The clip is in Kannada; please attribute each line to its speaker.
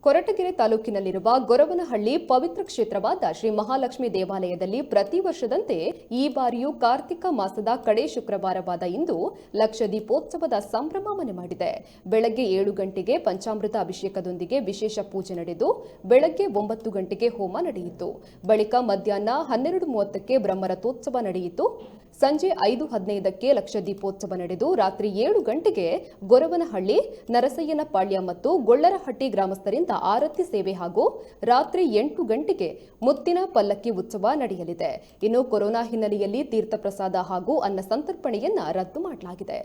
Speaker 1: ಕೊರಟಗೆರೆ ತಾಲೂಕಿನಲ್ಲಿರುವ ಗೊರವನಹಳ್ಳಿ ಪವಿತ್ರ ಕ್ಷೇತ್ರವಾದ ಶ್ರೀ ಮಹಾಲಕ್ಷ್ಮಿ ದೇವಾಲಯದಲ್ಲಿ ಪ್ರತಿ ವರ್ಷದಂತೆ ಈ ಬಾರಿಯೂ ಕಾರ್ತಿಕ ಮಾಸದ ಕಡೆ ಶುಕ್ರವಾರವಾದ ಇಂದು ಲಕ್ಷ ದೀಪೋತ್ಸವದ ಸಂಭ್ರಮ ಮನೆ ಮಾಡಿದೆ. ಬೆಳಗ್ಗೆ 7 ಗಂಟೆಗೆ ಪಂಚಾಮೃತ ಅಭಿಷೇಕದೊಂದಿಗೆ ವಿಶೇಷ ಪೂಜೆ ನಡೆದು ಬೆಳಗ್ಗೆ 9 ಗಂಟೆಗೆ ಹೋಮ ನಡೆಯಿತು. ಬಳಿಕ ಮಧ್ಯಾಹ್ನ 12:30ಕ್ಕೆ ಬ್ರಹ್ಮರಥೋತ್ಸವ ನಡೆಯಿತು. ಸಂಜೆ 5:15ಕ್ಕೆ ಲಕ್ಷ ದೀಪೋತ್ಸವ ನಡೆದು ರಾತ್ರಿ 7 ಗಂಟೆಗೆ ಗೊರವನಹಳ್ಳಿ, ನರಸಯ್ಯನಪಾಳ್ಯ ಮತ್ತು ಗೊಳ್ಳರಹಟ್ಟಿ ಗ್ರಾಮಸ್ಥರಿಂದ ಆರತಿ ಸೇವೆ ಹಾಗೂ ರಾತ್ರಿ 8 ಗಂಟೆಗೆ ಮುತ್ತಿನ ಪಲ್ಲಕ್ಕಿ ಉತ್ಸವ ನಡೆಯಲಿದೆ. ಇನ್ನು ಕೊರೋನಾ ಹಿನ್ನೆಲೆಯಲ್ಲಿ ತೀರ್ಥ ಪ್ರಸಾದ ಹಾಗೂ ಅನ್ನ ಸಂತರ್ಪಣೆಯನ್ನ ರದ್ದು ಮಾಡಲಾಗಿದೆ.